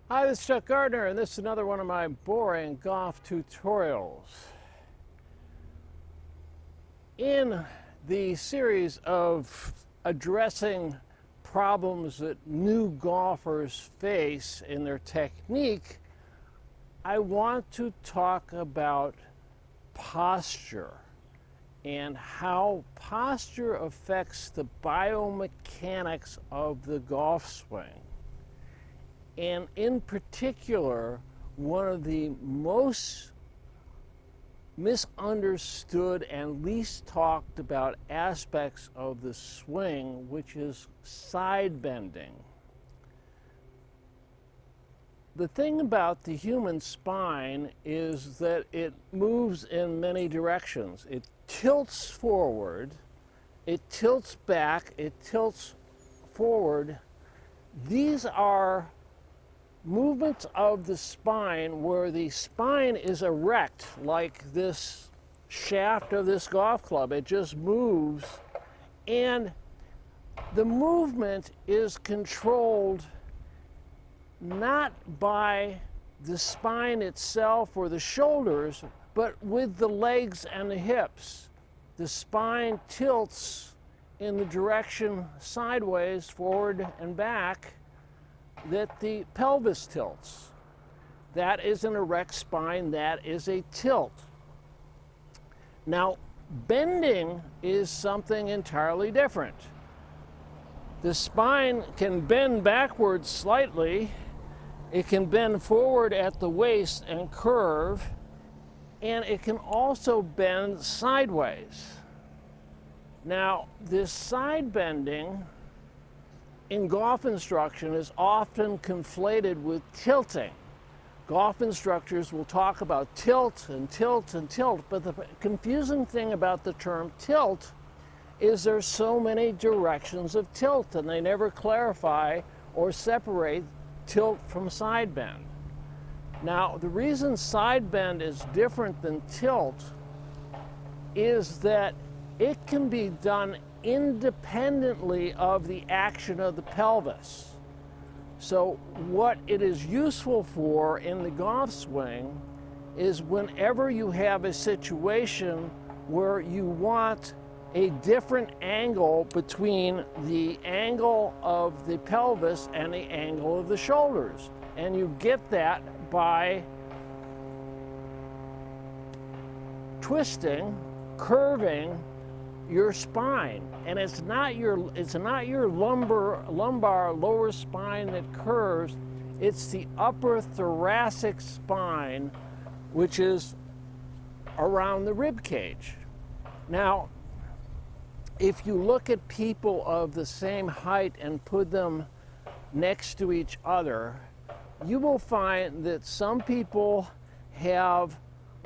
Hi, this is Chuck Gardner, and this is another one of my boring golf tutorials. In the series of addressing problems that new golfers face in their technique, I want to talk about posture and how posture affects the biomechanics of the golf swing. And in particular, one of the most misunderstood and least talked about aspects of the swing, which is side bending. The thing about the human spine is that it moves in many directions. It tilts forward, it tilts back, it tilts forward. These are movements of the spine where the spine is erect, like this shaft of this golf club. It just moves, and the movement is controlled not by the spine itself or the shoulders, but with the legs and the hips. The spine tilts in the direction sideways, forward and back, that the pelvis tilts. That is an erect spine, that is a tilt. Now, bending is something entirely different. The spine can bend backwards slightly, it can bend forward at the waist and curve, and it can also bend sideways. Now, this side bending in golf instruction is often conflated with tilting. Golf instructors will talk about tilt and tilt and tilt, but the confusing thing about the term tilt is there's so many directions of tilt, and they never clarify or separate tilt from side bend. Now, the reason side bend is different than tilt is that it can be done independently of the action of the pelvis. So what it is useful for in the golf swing is whenever you have a situation where you want a different angle between the angle of the pelvis and the angle of the shoulders. And you get that by twisting, curving your spine. And it's not your lumbar lower spine that curves, it's the upper thoracic spine, which is around the rib cage. Now, if you look at people of the same height and put them next to each other, you will find that some people have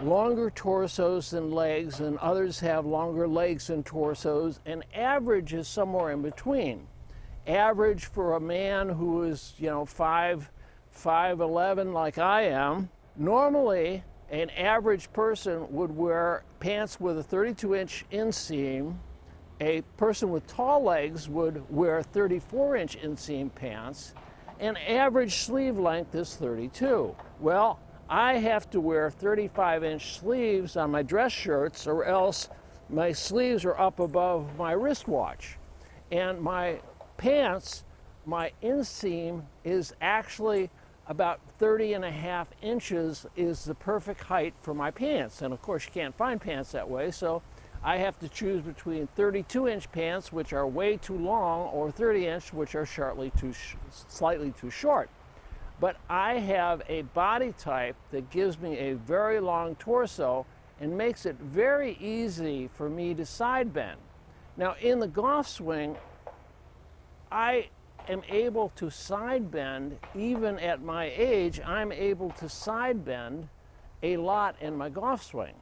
longer torsos and legs, and others have longer legs and torsos, and average is somewhere in between. Average for a man who is, 5'11" like I am, normally an average person would wear pants with a 32-inch inseam. A person with tall legs would wear 34-inch inseam pants, and average sleeve length is 32. Well, I have to wear 35-inch sleeves on my dress shirts, or else my sleeves are up above my wristwatch. And my pants, my inseam is actually about 30.5 inches is the perfect height for my pants. And of course you can't find pants that way, so I have to choose between 32-inch pants, which are way too long, or 30-inch, which are slightly too short. But I have a body type that gives me a very long torso and makes it very easy for me to side bend. Now, in the golf swing, I am able to side bend. Even at my age, I'm able to side bend a lot in my golf swing.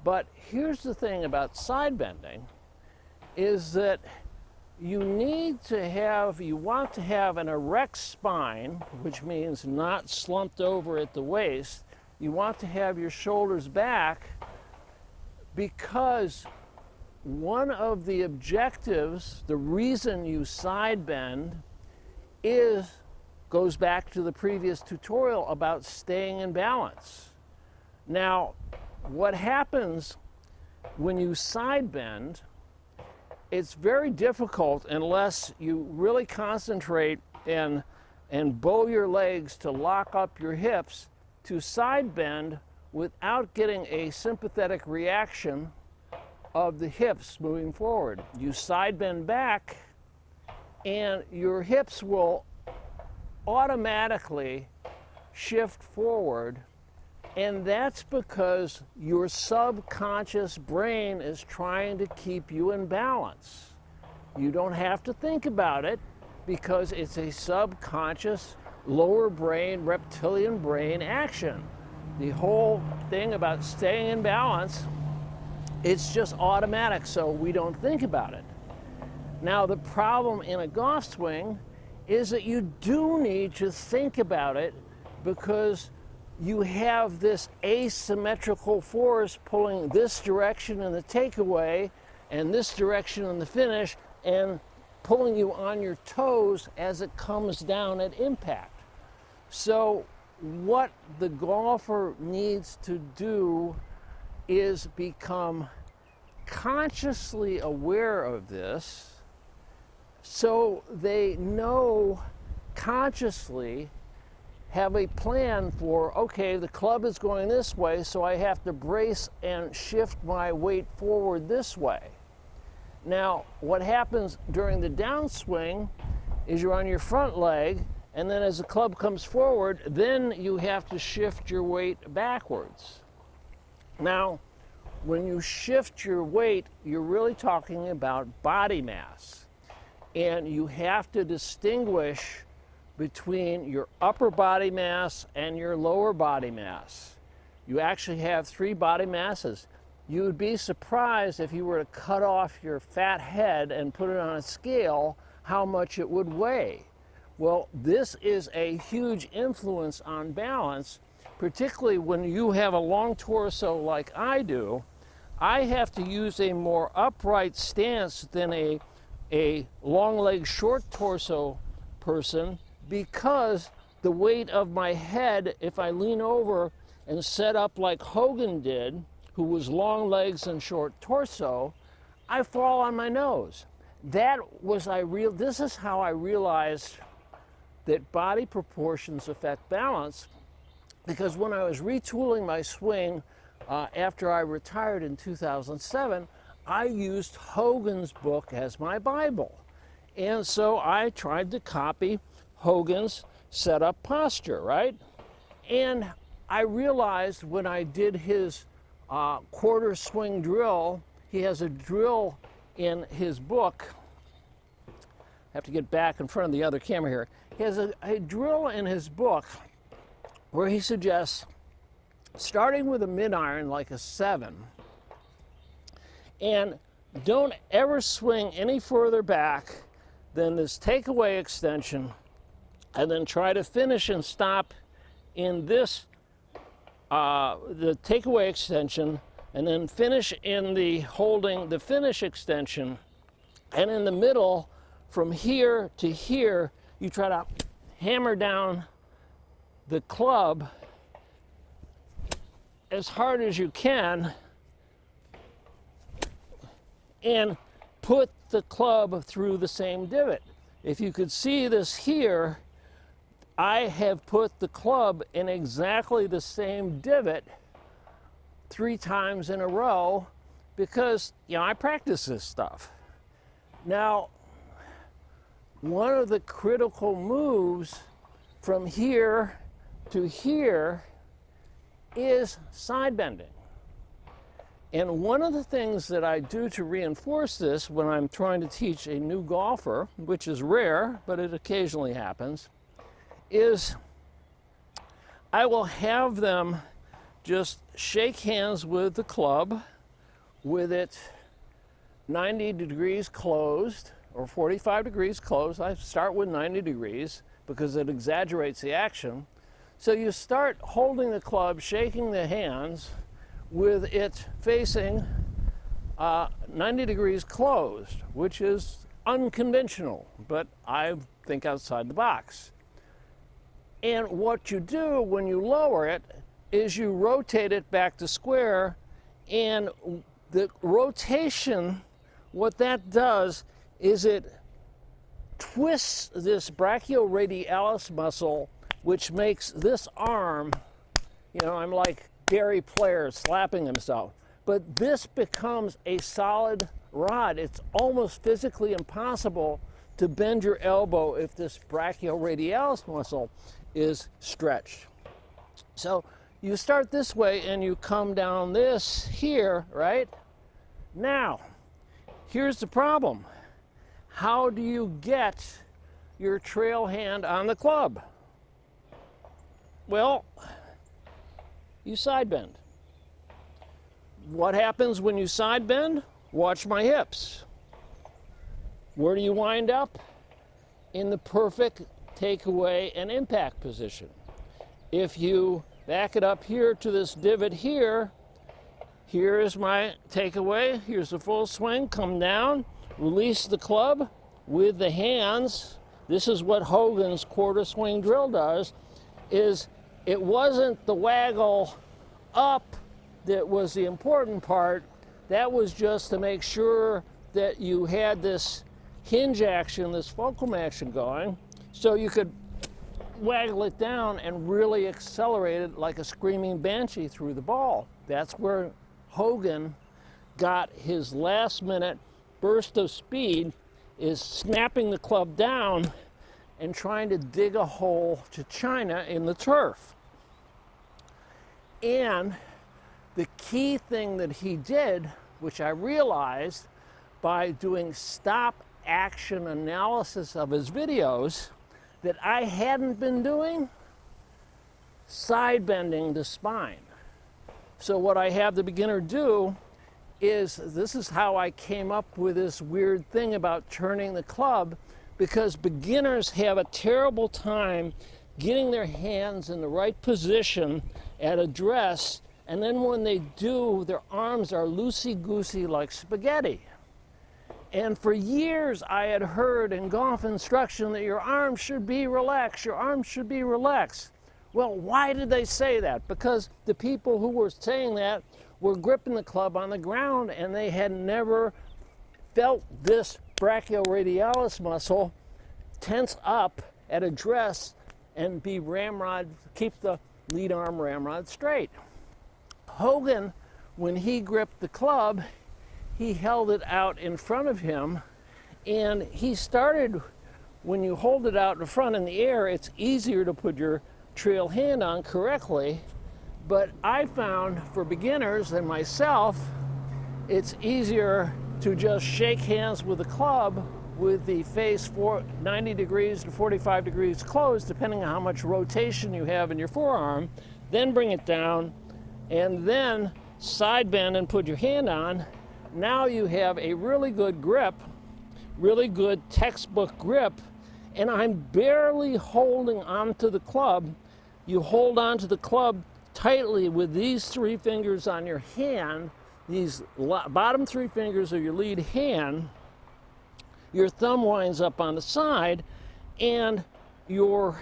But here's the thing about side bending, is that you want to have an erect spine, which means not slumped over at the waist. You want to have your shoulders back, because one of the objectives, the reason you side bend, is goes back to the previous tutorial about staying in balance. Now, what happens when you side bend, it's very difficult unless you really concentrate and bow your legs to lock up your hips to side bend without getting a sympathetic reaction of the hips moving forward. You side bend back and your hips will automatically shift forward, and that's because your subconscious brain is trying to keep you in balance. You don't have to think about it because it's a subconscious lower brain, reptilian brain action. The whole thing about staying in balance, it's just automatic, so we don't think about it. Now, the problem in a golf swing is that you do need to think about it because you have this asymmetrical force pulling this direction in the takeaway and this direction in the finish and pulling you on your toes as it comes down at impact. So what the golfer needs to do is become consciously aware of this so they know consciously, have a plan for, okay, the club is going this way, so I have to brace and shift my weight forward this way. Now, what happens during the downswing is you're on your front leg, and then as the club comes forward, then you have to shift your weight backwards. Now, when you shift your weight, you're really talking about body mass. And you have to distinguish between your upper body mass and your lower body mass. You actually have 3 body masses. You would be surprised if you were to cut off your fat head and put it on a scale, how much it would weigh. Well, this is a huge influence on balance, particularly when you have a long torso like I do. I have to use a more upright stance than a long leg, short torso person because the weight of my head, if I lean over and set up like Hogan did, who was long legs and short torso, I fall on my nose. This is how I realized that body proportions affect balance, because when I was retooling my swing after I retired in 2007, I used Hogan's book as my Bible. And so I tried to copy Hogan's setup posture, right? And I realized when I did his quarter swing drill, he has a drill in his book. I have to get back in front of the other camera here. He has a drill in his book where he suggests starting with a mid-iron like a 7, and don't ever swing any further back than this takeaway extension, and then try to finish and stop in this, the takeaway extension, and then finish in the holding the finish extension, and in the middle, from here to here, you try to hammer down the club as hard as you can and put the club through the same divot. If you could see this here, I have put the club in exactly the same divot 3 times in a row because, I practice this stuff. Now, one of the critical moves from here to here is side bending. And one of the things that I do to reinforce this when I'm trying to teach a new golfer, which is rare, but it occasionally happens, is I will have them just shake hands with the club with it 90 degrees closed or 45 degrees closed. I start with 90 degrees because it exaggerates the action. So you start holding the club, shaking the hands with it facing 90 degrees closed, which is unconventional, but I think outside the box. And what you do when you lower it is you rotate it back to square, and the rotation, what that does is it twists this brachioradialis muscle, which makes this arm, you know, I'm like Gary Player slapping himself, but this becomes a solid rod. It's almost physically impossible to bend your elbow if this brachioradialis muscle is stretched. So you start this way and you come down this here, right? Now, here's the problem. How do you get your trail hand on the club? Well, you side bend. What happens when you side bend? Watch my hips. Where do you wind up? In the perfect takeaway and impact position. If you back it up here to this divot here, here is my takeaway. Here's the full swing. Come down, release the club with the hands. This is what Hogan's quarter swing drill does, is it wasn't the waggle up that was the important part. That was just to make sure that you had this hinge action, this fulcrum action going, so you could waggle it down and really accelerate it like a screaming banshee through the ball. That's where Hogan got his last minute burst of speed, is snapping the club down and trying to dig a hole to China in the turf. And the key thing that he did, which I realized by doing stop action analysis of his videos that I hadn't been doing, side bending the spine. So what I have the beginner do is, this is how I came up with this weird thing about turning the club, because beginners have a terrible time getting their hands in the right position at address, and then when they do, their arms are loosey-goosey like spaghetti. And for years I had heard in golf instruction that your arms should be relaxed, your arms should be relaxed. Well, why did they say that? Because the people who were saying that were gripping the club on the ground, and they had never felt this brachioradialis muscle tense up at address and be ramrod, keep the lead arm ramrod straight. Hogan, when he gripped the club, he held it out in front of him, and he started, when you hold it out in front in the air, it's easier to put your trail hand on correctly. But I found for beginners and myself, it's easier to just shake hands with the club with the face 90 degrees to 45 degrees closed, depending on how much rotation you have in your forearm, then bring it down, and then side bend and put your hand on. Now you have a really good grip, really good textbook grip, and I'm barely holding onto the club. You hold onto the club tightly with these three fingers on your hand, these bottom three fingers of your lead hand. Your thumb winds up on the side, and your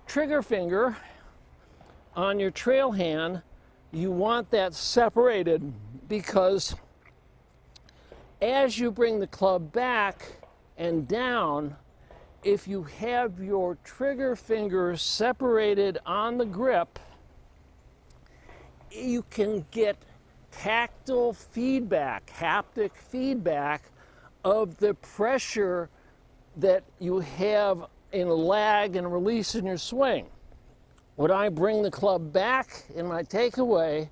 trigger finger on your trail hand, you want that separated, because as you bring the club back and down, if you have your trigger finger separated on the grip, you can get tactile feedback, haptic feedback of the pressure that you have in lag and release in your swing. When I bring the club back in my takeaway,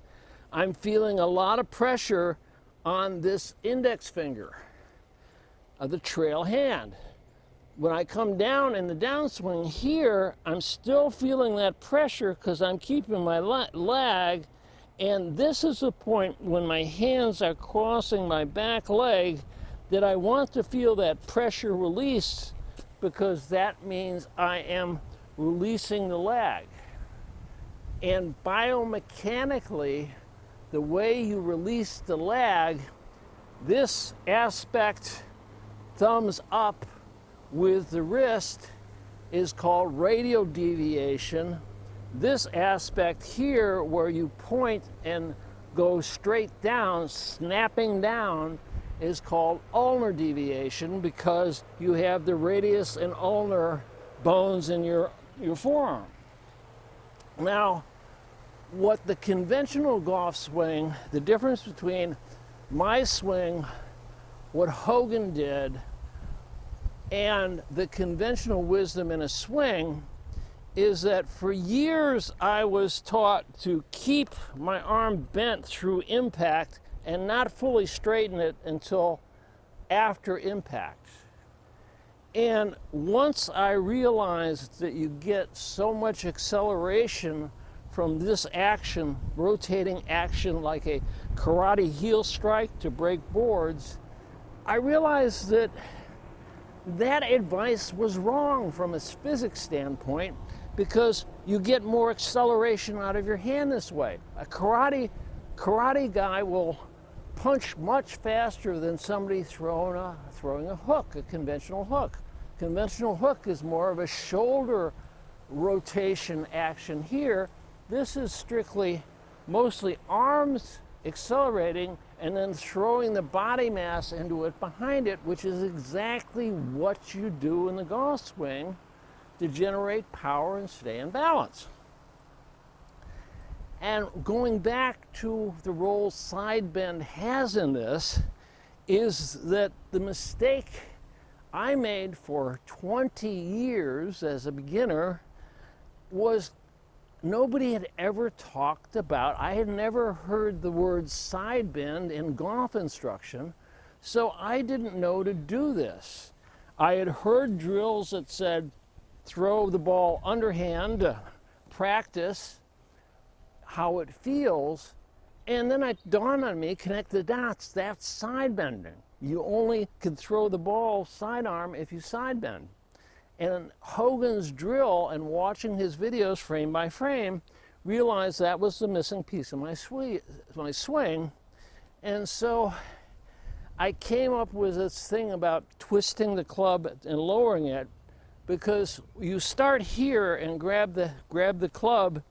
I'm feeling a lot of pressure on this index finger of the trail hand. When I come down in the downswing here, I'm still feeling that pressure because I'm keeping my lag, and this is the point when my hands are crossing my back leg that I want to feel that pressure release, because that means I am releasing the lag. And biomechanically, the way you release the lag, this aspect thumbs up with the wrist is called radial deviation. This aspect here, where you point and go straight down, snapping down, is called ulnar deviation, because you have the radius and ulnar bones in your forearm. Now, what the conventional golf swing, the difference between my swing, what Hogan did, and the conventional wisdom in a swing, is that for years I was taught to keep my arm bent through impact and not fully straighten it until after impact. And once I realized that you get so much acceleration from this action, rotating action like a karate heel strike to break boards, I realized that that advice was wrong from a physics standpoint, because you get more acceleration out of your hand this way. A karate guy will punch much faster than somebody throwing a hook, a conventional hook. Conventional hook is more of a shoulder rotation action here. This is strictly, mostly arms accelerating and then throwing the body mass into it behind it, which is exactly what you do in the golf swing to generate power and stay in balance. And going back to the role side bend has in this, is that the mistake I made for 20 years as a beginner was nobody had ever talked about, I had never heard the word side bend in golf instruction, so I didn't know to do this. I had heard drills that said, throw the ball underhand, practice how it feels, and then it dawned on me, connect the dots, that's side bending. You only can throw the ball sidearm if you side bend. And Hogan's drill and watching his videos frame by frame, realized that was the missing piece of my swing. And so I came up with this thing about twisting the club and lowering it, because you start here and grab the club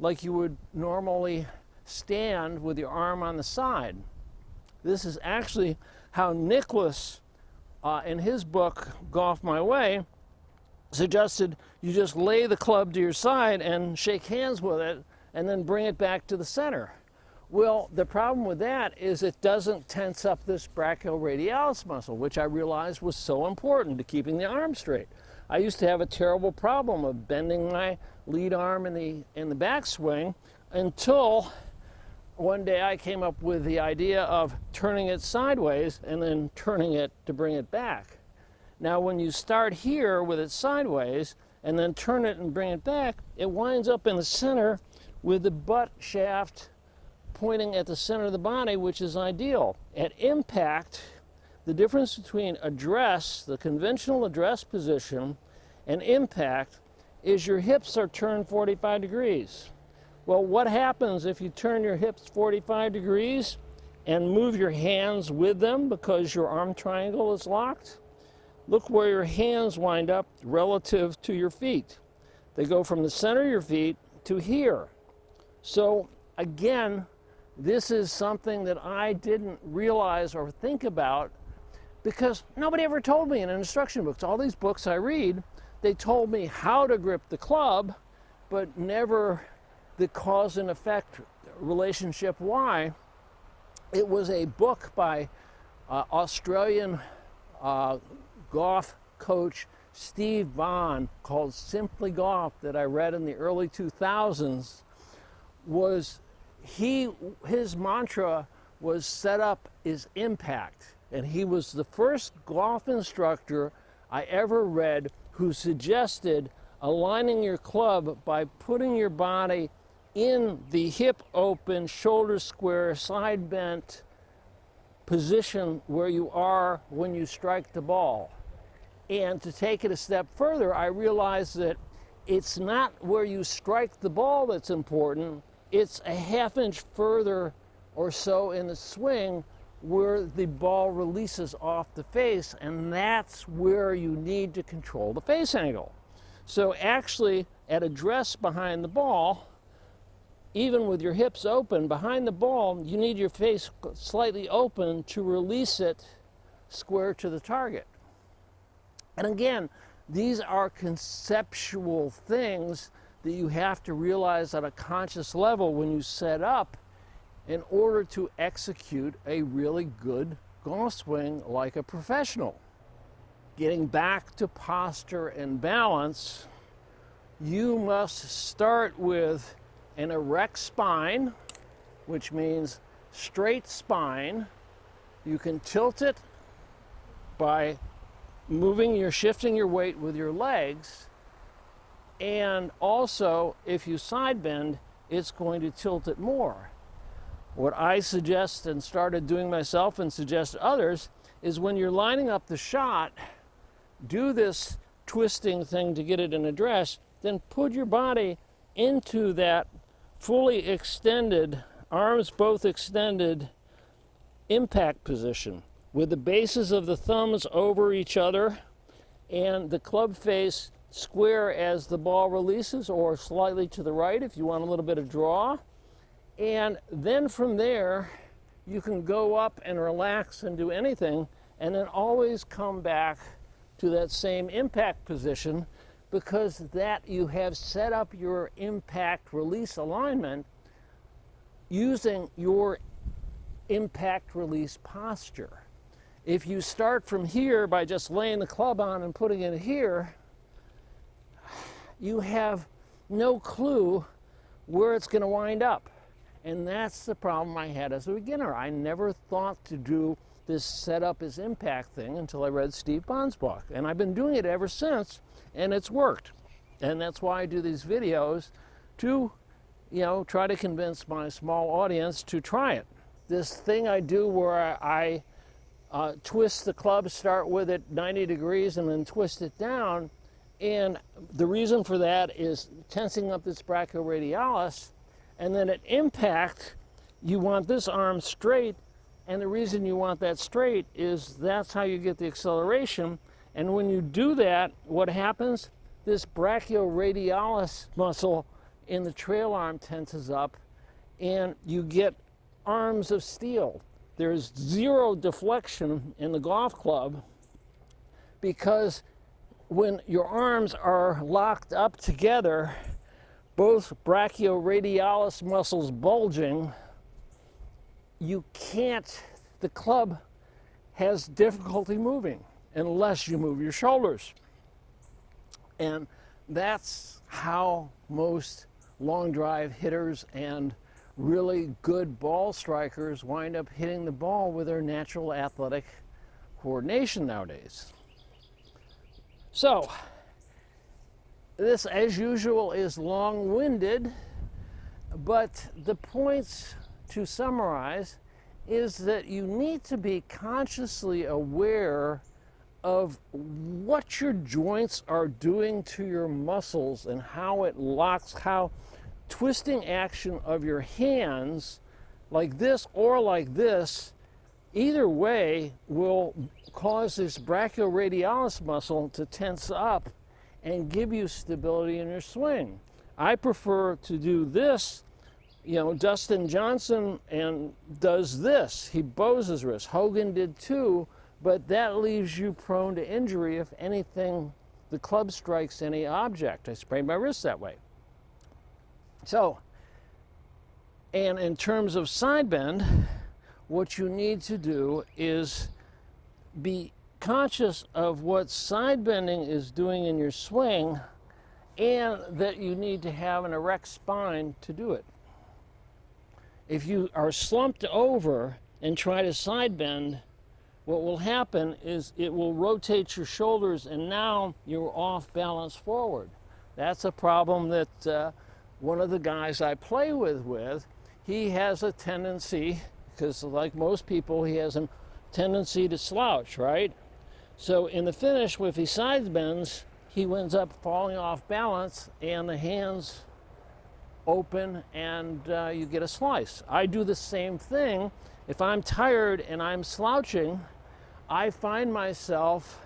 like you would normally stand with your arm on the side. This is actually how Nicholas, in his book, Golf My Way, suggested you just lay the club to your side and shake hands with it and then bring it back to the center. Well, the problem with that is it doesn't tense up this brachioradialis muscle, which I realized was so important to keeping the arm straight. I used to have a terrible problem of bending my lead arm in the backswing, until one day I came up with the idea of turning it sideways and then turning it to bring it back. Now, when you start here with it sideways and then turn it and bring it back, it winds up in the center with the butt shaft pointing at the center of the body, which is ideal. At impact, the difference between address, the conventional address position, and impact is your hips are turned 45 degrees. Well, what happens if you turn your hips 45 degrees and move your hands with them because your arm triangle is locked? Look where your hands wind up relative to your feet. They go from the center of your feet to here. So again, this is something that I didn't realize or think about, because nobody ever told me in instruction books. All these books I read, they told me how to grip the club, but never the cause and effect relationship why. It was a book by Australian golf coach Steve Vaughn called Simply Golf that I read in the early 2000s. His mantra was set up is impact. And he was the first golf instructor I ever read who suggested aligning your club by putting your body in the hip open, shoulder square, side bent position where you are when you strike the ball. And to take it a step further, I realized that it's not where you strike the ball that's important, it's a half inch further or so in the swing where the ball releases off the face, and that's where you need to control the face angle. So actually, at address behind the ball, even with your hips open behind the ball, you need your face slightly open to release it square to the target. And again, these are conceptual things that you have to realize at a conscious level when you set up in order to execute a really good golf swing like a professional. Getting back to posture and balance, you must start with an erect spine, which means straight spine. You can tilt it by shifting your weight with your legs, and also if you side bend, it's going to tilt it more. What I suggest and started doing myself and suggest others is when you're lining up the shot, do this twisting thing to get it in address, then put your body into that fully extended, arms both extended, impact position with the bases of the thumbs over each other and the club face square as the ball releases, or slightly to the right if you want a little bit of draw. And then from there, you can go up and relax and do anything, and then always come back to that same impact position, because that you have set up your impact release alignment using your impact release posture. If you start from here by just laying the club on and putting it here, you have no clue where it's going to wind up. And that's the problem I had as a beginner. I never thought to do this setup as impact thing until I read Steve Bond's book. And I've been doing it ever since, and it's worked. And that's why I do these videos to, try to convince my small audience to try it. This thing I do where I twist the club, start with it 90 degrees and then twist it down. And the reason for that is tensing up this brachioradialis. And then at impact, you want this arm straight. And the reason you want that straight is that's how you get the acceleration. And when you do that, what happens? This brachioradialis muscle in the trail arm tenses up, and you get arms of steel. There's zero deflection in the golf club, because when your arms are locked up together, both brachioradialis muscles bulging, the club has difficulty moving unless you move your shoulders. And that's how most long drive hitters and really good ball strikers wind up hitting the ball with their natural athletic coordination nowadays. So, this, as usual, is long-winded, but the points to summarize is that you need to be consciously aware of what your joints are doing to your muscles and how it locks, how twisting action of your hands, like this or like this, either way will cause this brachioradialis muscle to tense up and give you stability in your swing. I prefer to do this. Dustin Johnson does this. He bows his wrist. Hogan did too, but that leaves you prone to injury if anything, the club strikes any object. I sprained my wrist that way. So, and in terms of side bend, what you need to do is be conscious of what side bending is doing in your swing, and that you need to have an erect spine to do it. If you are slumped over and try to side bend, what will happen is it will rotate your shoulders, and now you're off balance forward. That's a problem that one of the guys I play with, he has a tendency, because like most people, he has a tendency to slouch, right? So in the finish, if he side bends, he ends up falling off balance, and the hands open, and you get a slice. I do the same thing. If I'm tired and I'm slouching, I find myself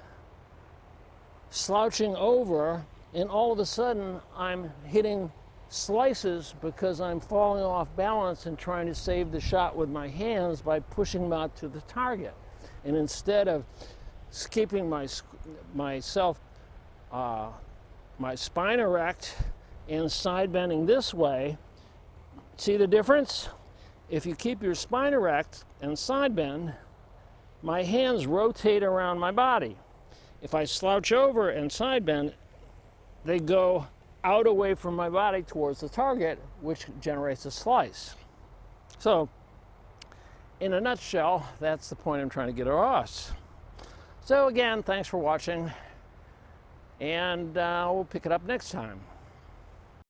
slouching over and all of a sudden I'm hitting slices because I'm falling off balance and trying to save the shot with my hands by pushing them out to the target. And instead of keeping my spine erect and side bending this way, see the difference? If you keep your spine erect and side bend, my hands rotate around my body. If I slouch over and side bend, they go out away from my body towards the target, which generates a slice. So, in a nutshell, that's the point I'm trying to get across. So again, thanks for watching, and we'll pick it up next time.